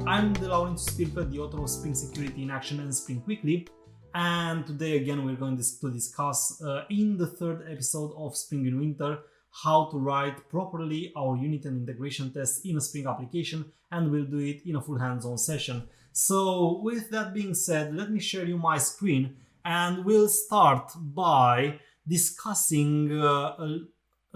I'm the Laurentiu Spilca, the author of Spring Security in Action and Spring Quickly, and today again we're going to discuss in the third episode of Spring in Winter how to write properly our unit and integration tests in a Spring application, and we'll do it in a full hands-on session. So with that being said, let me share you my screen and we'll start by discussing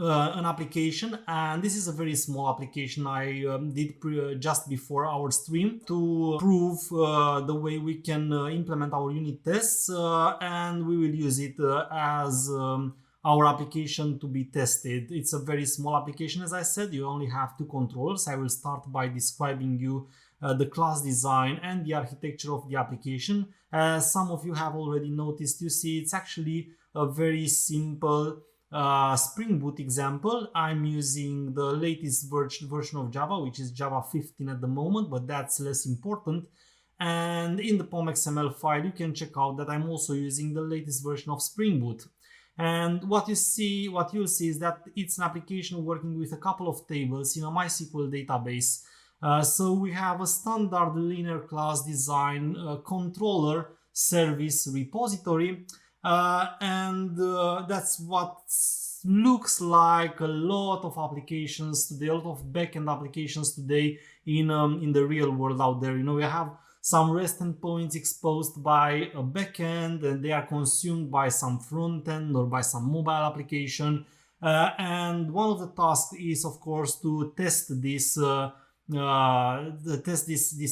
an application, and this is a very small application I did just before our stream to prove the way we can implement our unit tests, and we will use it as our application to be tested. It's a very small application, as I said. You only have two controllers. I will start by describing you the class design and the architecture of the application. As some of you have already noticed, you see it's actually a very simple Spring Boot example. I'm using the latest version of Java, which is Java 15 at the moment, but that's less important. And in the POM.xml file, you can check out that I'm also using the latest version of Spring Boot. And what you'll see is that it's an application working with a couple of tables in a MySQL database. So we have a standard linear class design, controller, service, repository. That's what looks like a lot of applications today, a lot of backend applications today in the real world out there. You know, we have some REST endpoints exposed by a backend, and they are consumed by some front end or by some mobile application. And one of the tasks is, of course, to test these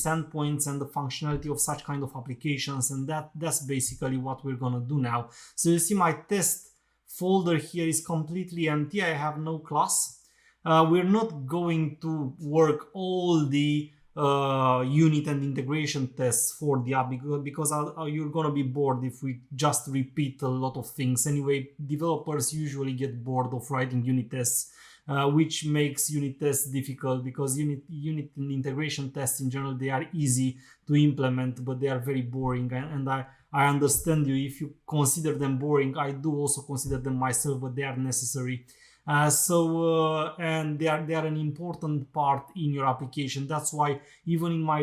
endpoints and the functionality of such kind of applications, and that's basically what we're gonna do now. So you see my test folder here is completely empty. I have no class. We're not going to work all the unit and integration tests for the app because you're gonna be bored if we just repeat a lot of things. Anyway, developers usually get bored of writing unit tests, which makes unit tests difficult because unit and integration tests in general, they are easy to implement, but they are very boring. And I understand you if you consider them boring. I do also consider them myself, but they are necessary. And they are an important part in your application. That's why even in my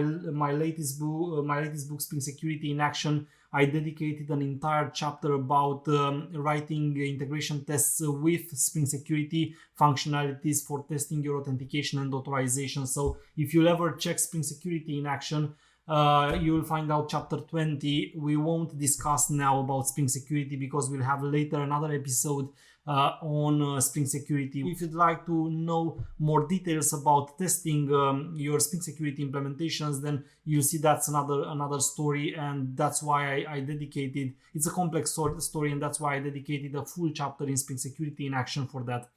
latest book, Spring Security in Action, I dedicated an entire chapter about writing integration tests with Spring Security functionalities for testing your authentication and authorization. So if you'll ever check Spring Security in Action, you will find out chapter 20. We won't discuss now about Spring Security because we'll have later another episode on Spring Security. If you'd like to know more details about testing your Spring Security implementations, then you'll see that's another story, and that's why I dedicated, it's a complex story, and that's why I dedicated a full chapter in Spring Security in Action for that.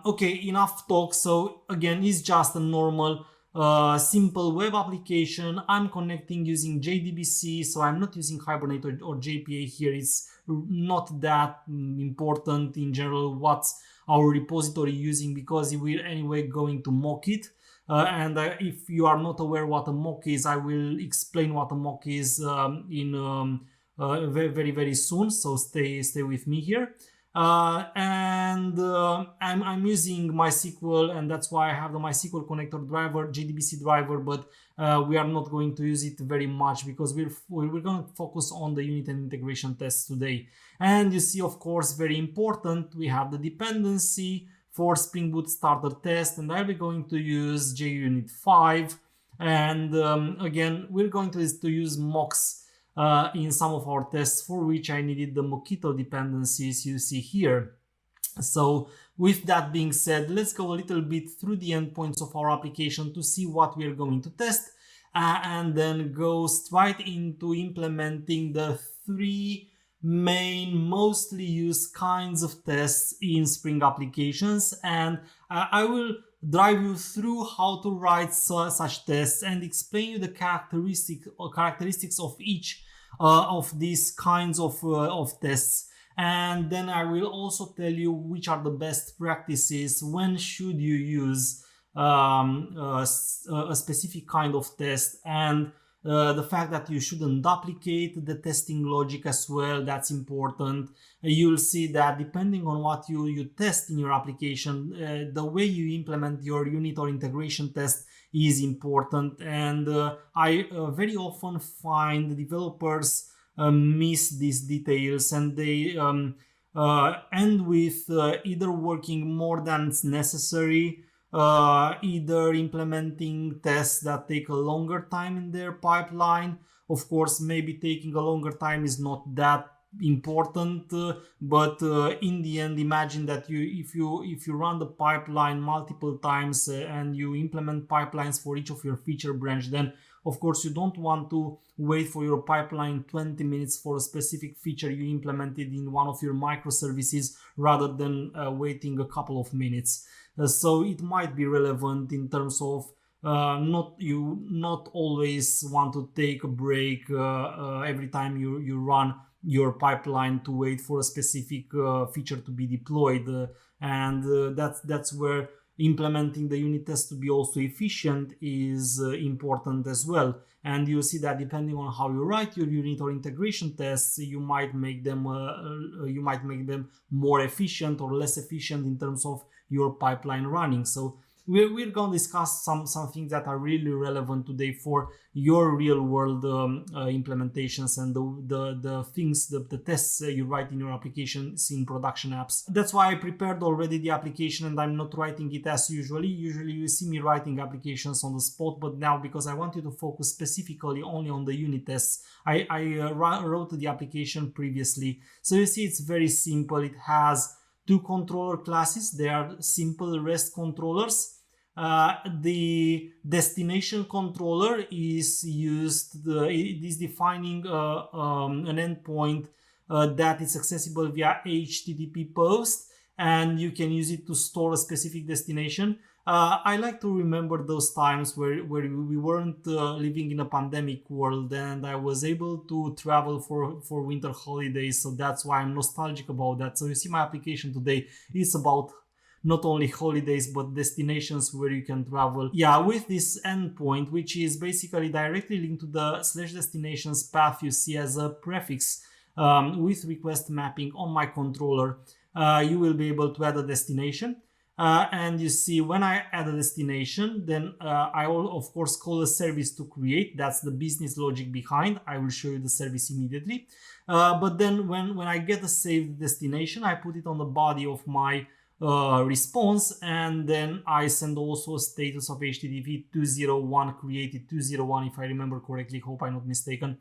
Okay, enough talk. So again, it's just a normal simple web application. I'm connecting using JDBC, so I'm not using Hibernate or JPA here. It's not that important in general what's our repository using, because we're anyway going to mock it. And if you are not aware what a mock is, I will explain what a mock is in very, very soon. So stay with me here. I'm using MySQL, and that's why I have the MySQL connector driver, JDBC driver, but we are not going to use it very much because we're going to focus on the unit and integration tests today. And you see, of course, very important, we have the dependency for Spring Boot starter test, and I'll be going to use JUnit 5. And again, we're going to use mocks in some of our tests, for which I needed the Mockito dependencies you see here. So with that being said, let's go a little bit through the endpoints of our application to see what we're going to test, and then go straight into implementing the three main mostly used kinds of tests in Spring applications. And I will drive you through how to write such tests and explain you the characteristics of each of these kinds of tests. And then I will also tell you which are the best practices, when should you use a specific kind of test, and the fact that you shouldn't duplicate the testing logic as well, that's important. You'll see that depending on what you test in your application, the way you implement your unit or integration test is important, and I very often find developers miss these details, and they end with either working more than necessary, either implementing tests that take a longer time in their pipeline. Of course, maybe taking a longer time is not that important, but in the end, imagine that if you run the pipeline multiple times and you implement pipelines for each of your feature branch, then of course you don't want to wait for your pipeline 20 minutes for a specific feature you implemented in one of your microservices rather than waiting a couple of minutes. So it might be relevant in terms of not always want to take a break every time you run your pipeline to wait for a specific feature to be deployed, and that's where implementing the unit tests to be also efficient is important as well. And you see that depending on how you write your unit or integration tests, you might make them more efficient or less efficient in terms of your pipeline running. So we're going to discuss some things that are really relevant today for your real world implementations and the things, the tests you write in your applications in production apps. That's why I prepared already the application, and I'm not writing it as usually. Usually you see me writing applications on the spot, but now because I want you to focus specifically only on the unit tests, I wrote the application previously. So you see it's very simple. It has two controller classes. They are simple REST controllers. The destination controller is used, it is defining an endpoint that is accessible via HTTP post, and you can use it to store a specific destination. I like to remember those times where we weren't living in a pandemic world, and I was able to travel for winter holidays, so that's why I'm nostalgic about that. So you see my application today is about not only holidays but destinations where you can travel. Yeah, with this endpoint, which is basically directly linked to the /destinations path you see as a prefix with request mapping on my controller, you will be able to add a destination. And you see when I add a destination, then I will of course call a service to create. That's the business logic behind. I will show you the service immediately. But then when I get a saved destination, I put it on the body of my response, and then I send also a status of HTTP 201 created 201 if I remember correctly. Hope I'm not mistaken.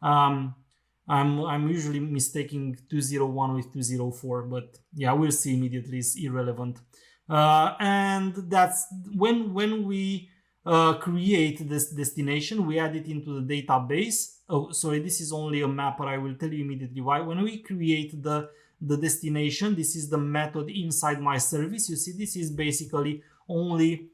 I'm usually mistaking 201 with 204, but yeah, we'll see immediately. It's irrelevant. And that's when we create this destination, we add it into the database. Oh, sorry, this is only a mapper. I will tell you immediately why. When we create the destination, this is the method inside my service. You see, this is basically only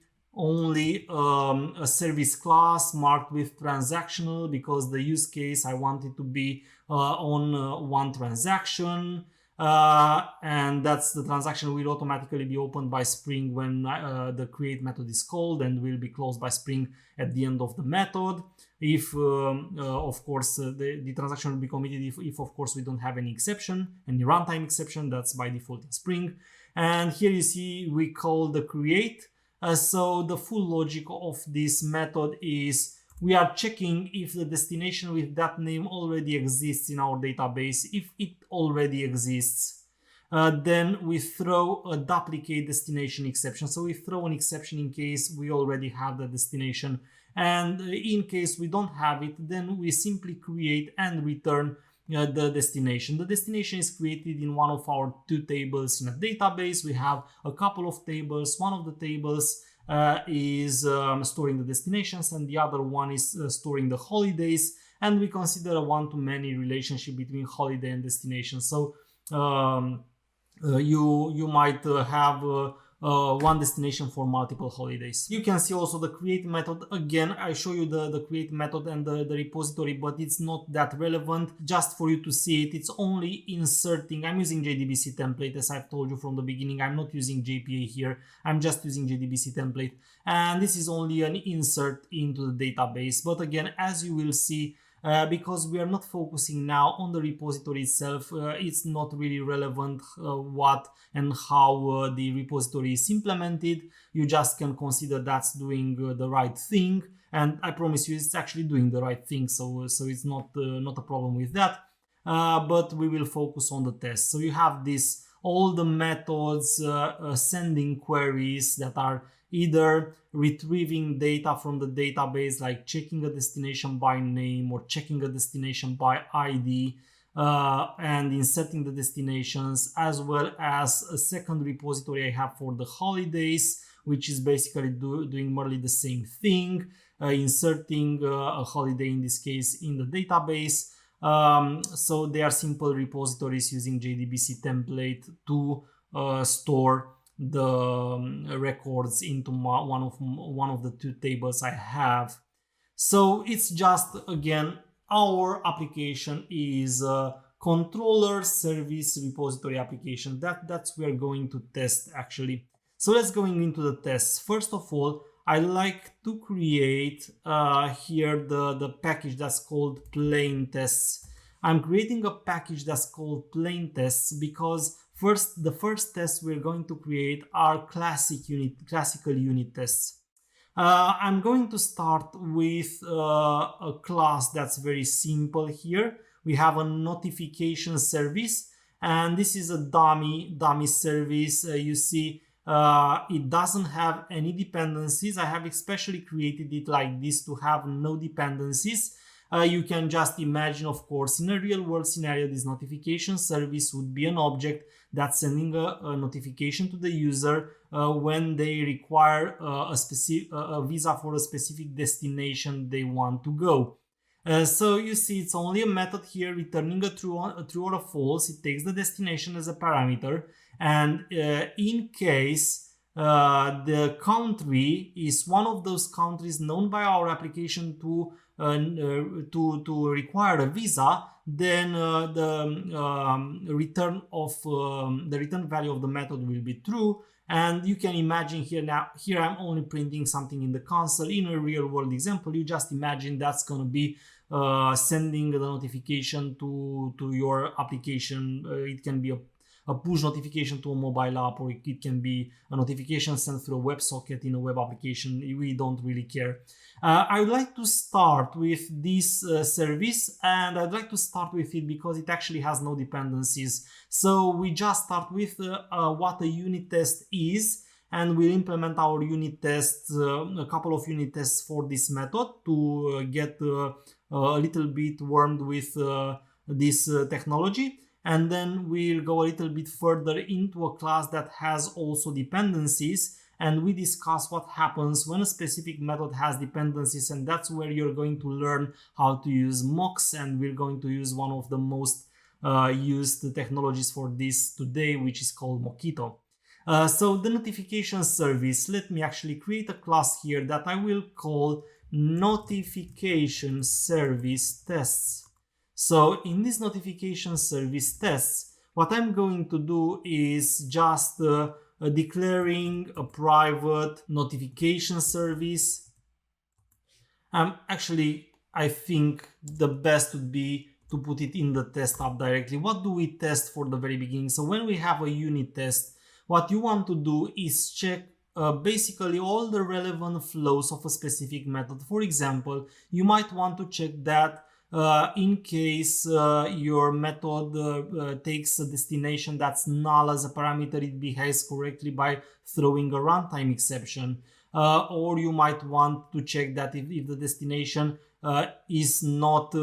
a service class marked with transactional, because the use case I want it to be on one transaction, and that's the transaction will automatically be opened by Spring when the create method is called, and will be closed by Spring at the end of the method. If of course the transaction will be committed if of course we don't have any exception, any runtime exception. That's by default in Spring. And here you see we call the create. So the full logic of this method is we are checking if the destination with that name already exists in our database. If it already exists, then we throw a duplicate destination exception. So we throw an exception in case we already have the destination. And in case we don't have it, then we simply create and return the destination. The destination is created in one of our two tables in a database. We have a couple of tables. One of the tables is storing the destinations, and the other one is storing the holidays. And we consider a one-to-many relationship between holiday and destination. So you might have one destination for multiple holidays. You can see also the create method. Again, I show you the create method and the repository, but it's not that relevant. Just for you to see it, it's only inserting. I'm using JDBC template, as I've told you from the beginning. I'm not using JPA here. I'm just using JDBC template. And this is only an insert into the database. But again, as you will see, because we are not focusing now on the repository itself. It's not really relevant what and how the repository is implemented. You just can consider that's doing the right thing, and I promise you it's actually doing the right thing, so it's not a problem with that. But we will focus on the test. So you have this, all the methods sending queries that are either retrieving data from the database, like checking a destination by name or checking a destination by ID, and inserting the destinations, as well as a second repository I have for the holidays, which is basically doing merely the same thing, inserting a holiday, in this case, in the database. So they are simple repositories using JDBC template to store the records into one of the two tables I have. So it's just, again, our application is a controller service repository application. That's we're going to test actually. So let's go into the tests. First of all, I like to create here the package that's called plain tests. I'm creating a package that's called plain tests because the first test we're going to create are classical unit tests. I'm going to start with a class that's very simple here. We have a notification service, and this is a dummy service. You see, it doesn't have any dependencies. I have especially created it like this to have no dependencies. You can just imagine, of course, in a real world scenario, this notification service would be an object that's sending a notification to the user when they require a visa for a specific destination they want to go. So you see, it's only a method here returning a true or a false. It takes the destination as a parameter, and in case the country is one of those countries known by our application to require a visa, then the return value of the method will be true. And you can imagine here I'm only printing something in the console. In a real world example, you just imagine that's going to be sending the notification to your application. It can be a push notification to a mobile app, or it can be a notification sent through a WebSocket in a web application. We don't really care. I would like to start with this service, and I'd like to start with it because it actually has no dependencies. So we just start with what a unit test is, and we'll implement our unit tests, a couple of unit tests for this method to get a little bit warmed with this technology. And then we'll go a little bit further into a class that has also dependencies, and we discuss what happens when a specific method has dependencies, and that's where you're going to learn how to use mocks, and we're going to use one of the most used technologies for this today, which is called Mockito. So the notification service, let me actually create a class here that I will call notification service tests. So in this notification service tests, what I'm going to do is just declaring a private notification service. Actually, I think the best would be to put it in the test app directly. What do we test for the very beginning? So when we have a unit test, what you want to do is check basically all the relevant flows of a specific method. For example, you might want to check that in case your method takes a destination that's null as a parameter, it behaves correctly by throwing a runtime exception. Or you might want to check that if the destination is not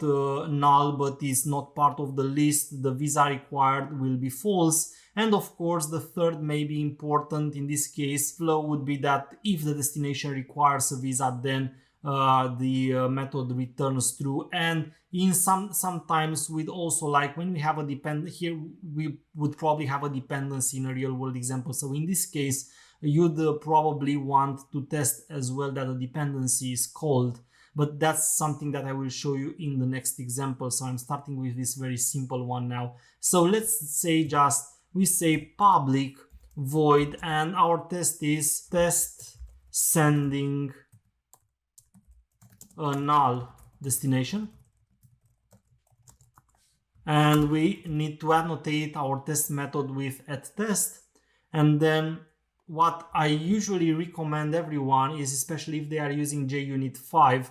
null but is not part of the list, the visa required will be false. And of course, the third, maybe important in this case, flow would be that if the destination requires a visa, then the method returns true. And in sometimes we'd also, like when we have a here we would probably have a dependency in a real world example. So in this case, you'd probably want to test as well that a dependency is called, but that's something that I will show you in the next example. So I'm starting with this very simple one now. So let's say we say public void, and our test is test sending a null destination. And we need to annotate our test method with @test. And then what I usually recommend everyone is, especially if they are using JUnit 5,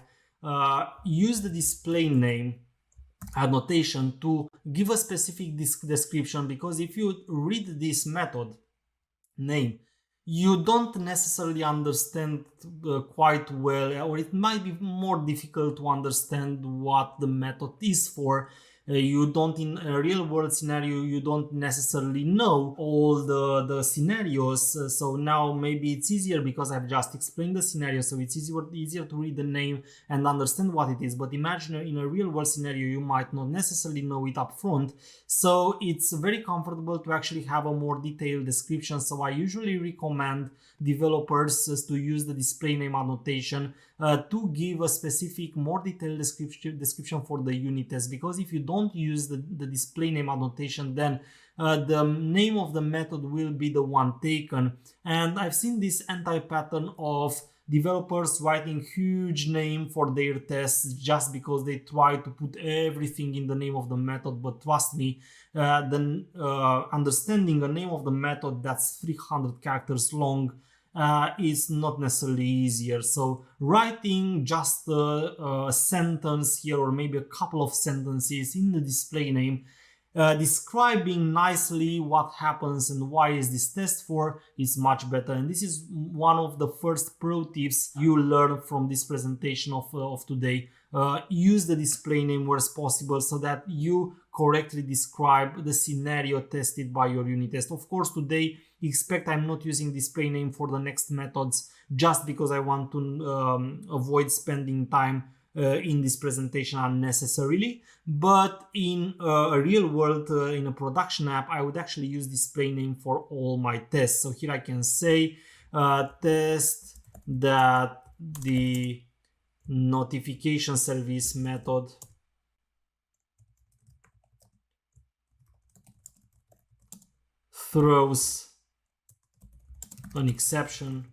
use the display name annotation to give a specific description, because if you read this method name, you don't necessarily understand quite well, or it might be more difficult to understand what the method is for. You don't, in a real world scenario, you don't necessarily know all the scenarios. So now maybe it's easier because I've just explained the scenario, so it's easier to read the name and understand what it is. But imagine in a real world scenario, you might not necessarily know it up front. So it's very comfortable to actually have a more detailed description. So I usually recommend developers to use the display name annotation to give a specific, more detailed description for the unit test. Because if you don't use the display name annotation, then the name of the method will be the one taken. And I've seen this anti-pattern of developers writing huge name for their tests just because they try to put everything in the name of the method. But trust me, understanding a name of the method that's 300 characters long is not necessarily easier. So writing just a sentence here, or maybe a couple of sentences in the display name, describing nicely what happens and why is this test for, is much better. And this is one of the first pro tips you learn from this presentation of today. Use the display name where possible so that you correctly describe the scenario tested by your unit test. Of course, today expect I'm not using display name for the next methods, just because I want to avoid spending time in this presentation unnecessarily. But in a real world, in a production app, I would actually use display name for all my tests. So here I can say test that the notification service method throws an exception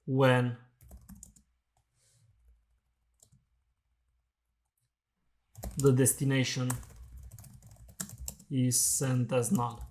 when the destination is sent as null.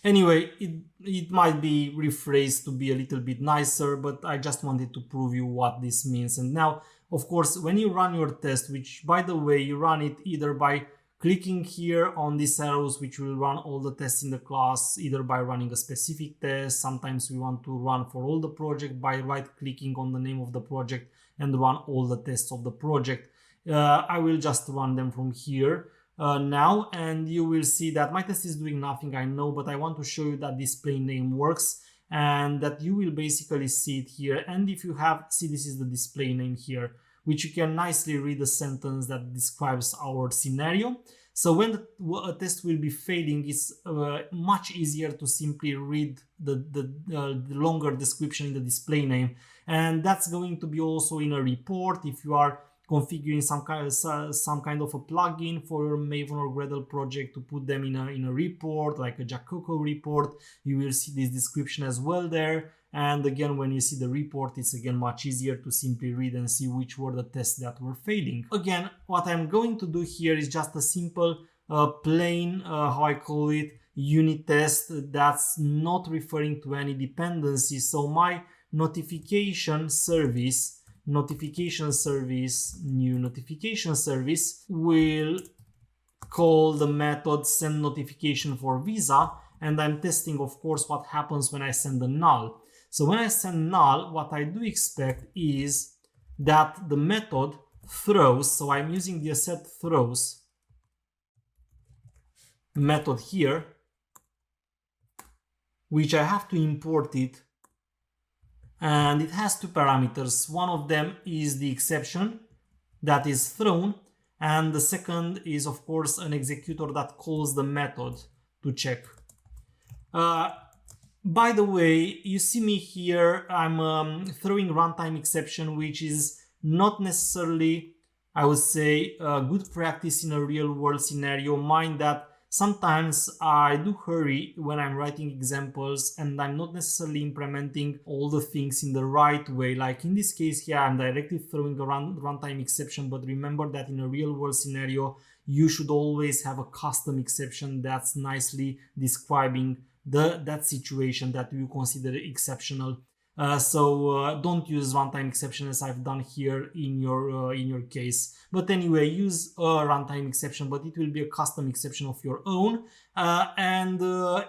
Anyway, it might be rephrased to be a little bit nicer, but I just wanted to prove you what this means. And now, of course, when you run your test, which by the way, you run it either by clicking here on these arrows, which will run all the tests in the class, either by running a specific test. Sometimes we want to run for all the project by right-clicking on the name of the project and run all the tests of the project. I will just run them from here now, and you will see that my test is doing nothing, I know, but I want to show you that display name works and that you will basically see it here. And if you have, see, this is the display name here, which you can nicely read the sentence that describes our scenario. So when a test will be failing, it's much easier to simply read the longer description in the display name. And that's going to be also in a report. If you are configuring some kind of a plugin for your Maven or Gradle project to put them in a report, like a Jacoco report, you will see this description as well there. And again, when you see the report, it's again much easier to simply read and see which were the tests that were failing. Again, what I'm going to do here is just a simple plain, how I call it, unit test that's not referring to any dependency. So my notification service, new notification service will call the method send notification for Visa. And I'm testing, of course, what happens when I send a null. So when I send null, what I do expect is that the method throws, so I'm using the assert throws method here, which I have to import it. And it has two parameters. One of them is the exception that is thrown. And the second is, of course, an executor that calls the method to check. By the way, you see me here, I'm throwing runtime exception, which is not necessarily, I would say, good practice in a real world scenario. Mind that sometimes I do hurry when I'm writing examples and I'm not necessarily implementing all the things in the right way. Like in this case here, I'm directly throwing a runtime exception, but remember that in a real world scenario, you should always have a custom exception that's nicely describing that situation that you consider exceptional. So don't use runtime exception as I've done here in your case. But anyway, use a runtime exception, but it will be a custom exception of your own. And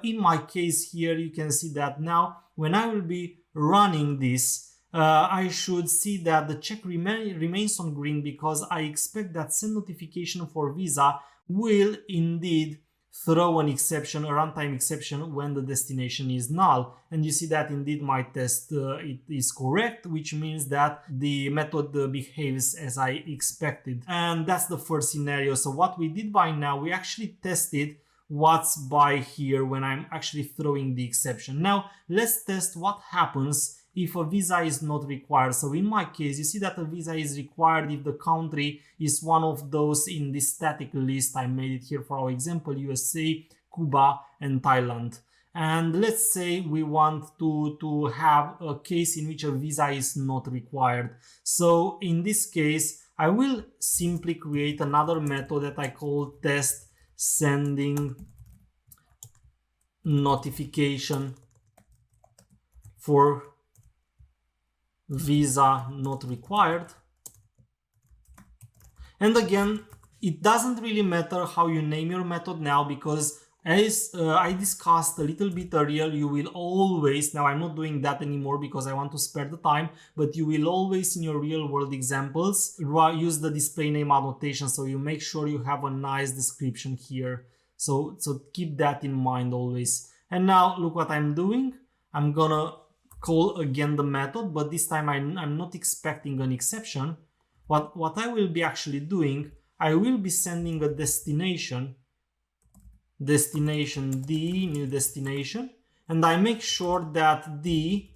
in my case here, you can see that now when I will be running this, I should see that the check remains on green because I expect that send notification for Visa will indeed throw an exception, a runtime exception, when the destination is null. And you see that indeed my test it is correct, which means that the method behaves as I expected. And that's the first scenario. So what we did by now, we actually tested what's by here when I'm actually throwing the exception. Now let's test what happens if a visa is not required. So in my case, you see that a visa is required if the country is one of those in this static list. I made it here for our example: USA, Cuba, and Thailand. And let's say we want to have a case in which a visa is not required. So in this case, I will simply create another method that I call test sending notification for visa not required. And again, it doesn't really matter how you name your method now, because as I discussed a little bit earlier, you will always, now I'm not doing that anymore because I want to spare the time, but you will always in your real world examples use the display name annotation, so you make sure you have a nice description here. So keep that in mind always. And now look what I'm doing. I'm gonna call again the method, but this time I'm not expecting an exception. What I will be actually doing, I will be sending a destination D, new destination, and I make sure that the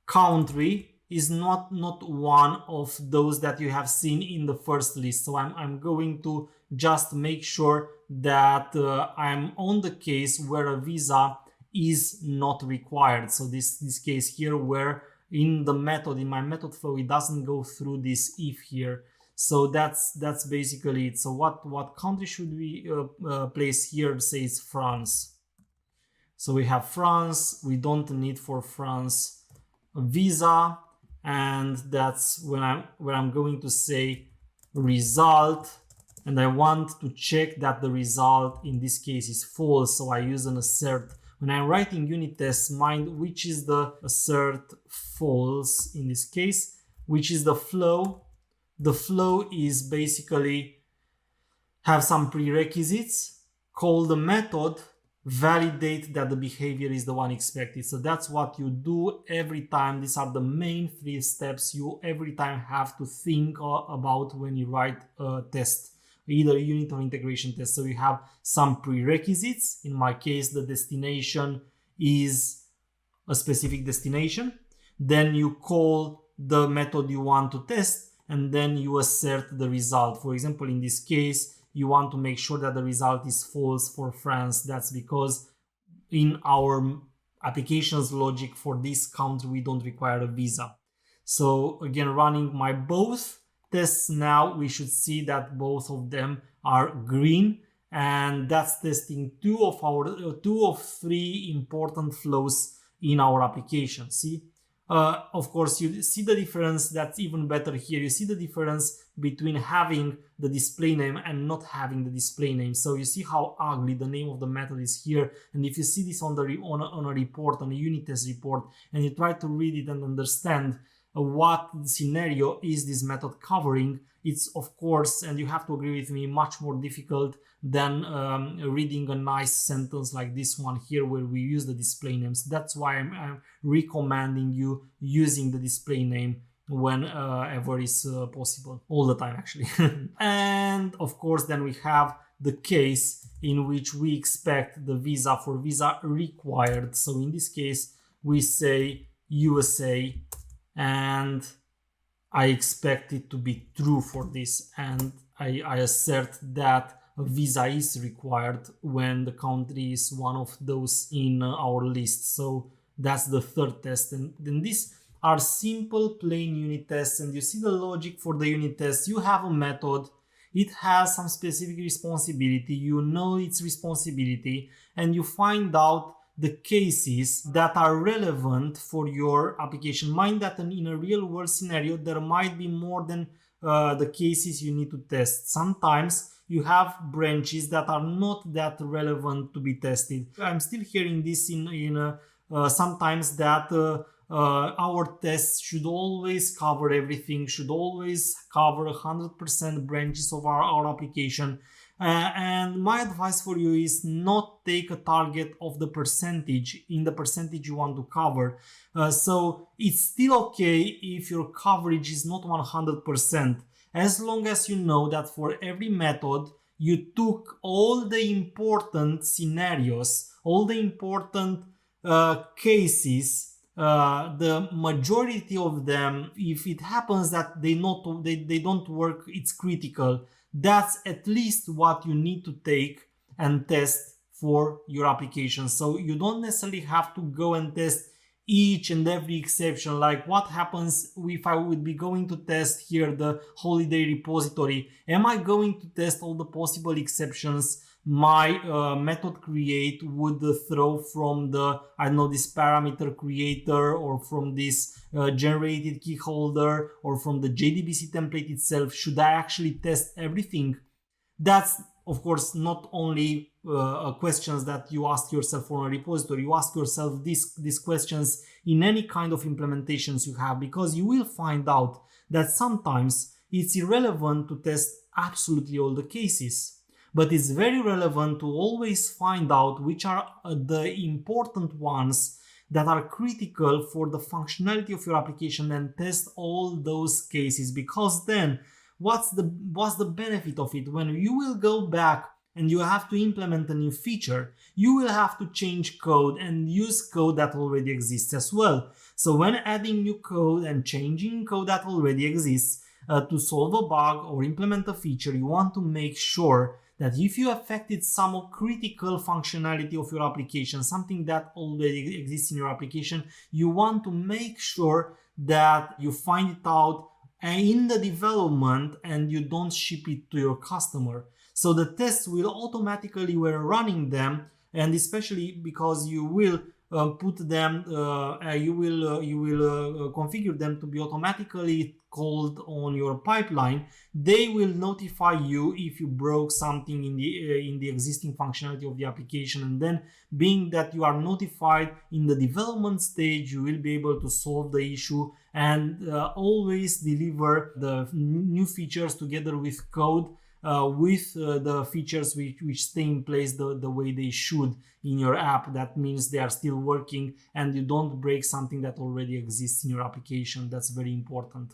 country is not one of those that you have seen in the first list. So I'm going to just make sure that I'm on the case where a visa is not required. So this case here where in the method, in my method flow, it doesn't go through this if here. So that's basically it. So what country should we place here? Say it's France. So we have France. We don't need for France a visa, and that's when I'm going to say result, and I want to check that the result in this case is false. So I use an assert. When I'm writing unit tests, mind which is the assert false in this case, which is the flow. The flow is basically have some prerequisites, call the method, validate that the behavior is the one expected. So that's what you do every time. These are the main 3 steps you every time have to think about when you write a test, either unit or integration test. So you have some prerequisites. In my case, the destination is a specific destination. Then you call the method you want to test, and then you assert the result. For example, in this case, you want to make sure that the result is false for France. That's because in our applications logic for this country, we don't require a visa. So again, running my both tests now, we should see that both of them are green, and that's testing 2 of 3 important flows in our application. See? Of course, you see the difference. That's even better here. You see the difference between having the display name and not having the display name. So you see how ugly the name of the method is here. And if you see this on a report, on a unit test report, and you try to read it and understand what scenario is this method covering, it's of course, and you have to agree with me, much more difficult than reading a nice sentence like this one here where we use the display names. That's why I'm recommending you using the display name whenever is possible, all the time actually. And of course then we have the case in which we expect the visa for visa required. So in this case we say USA, and I expect it to be true for this, and I assert that a visa is required when the country is one of those in our list. So that's the third test. And then these are simple plain unit tests, and you see the logic for the unit test. You have a method, it has some specific responsibility, you know its responsibility, and you find out the cases that are relevant for your application. Mind that in a real world scenario, there might be more than the cases you need to test. Sometimes you have branches that are not that relevant to be tested. I'm still hearing this sometimes that our tests should always cover everything, should always cover 100% branches of our application. And my advice for you is not take a target of the percentage in the percentage you want to cover. So it's still okay if your coverage is not 100%, as long as you know that for every method you took all the important scenarios, all the important cases, the majority of them. If it happens that they don't work, it's critical. That's at least what you need to take and test for your application. So you don't necessarily have to go and test each and every exception. Like, what happens if I would be going to test here the holiday repository? Am I going to test all the possible exceptions my method create would throw from the, I don't know, this parameter creator, or from this generated key holder, or from the JDBC template itself? Should I actually test everything? That's, of course, not only questions that you ask yourself on a repository. You ask yourself these questions in any kind of implementations you have, because you will find out that sometimes it's irrelevant to test absolutely all the cases. But it's very relevant to always find out which are the important ones that are critical for the functionality of your application, and test all those cases. Because then what's the benefit of it? When you will go back and you have to implement a new feature, you will have to change code and use code that already exists as well. So when adding new code and changing code that already exists to solve a bug or implement a feature, you want to make sure that if you affected some critical functionality of your application, something that already exists in your application, you want to make sure that you find it out in the development and you don't ship it to your customer. So the tests will automatically, when running them, and especially because you will put them, you will configure them to be automatically called on your pipeline. They will notify you if you broke something in the existing functionality of the application, and then, being that you are notified in the development stage, you will be able to solve the issue and always deliver the new features together with code, with the features which stay in place the way they should in your app. That means they are still working and you don't break something that already exists in your application. That's very important.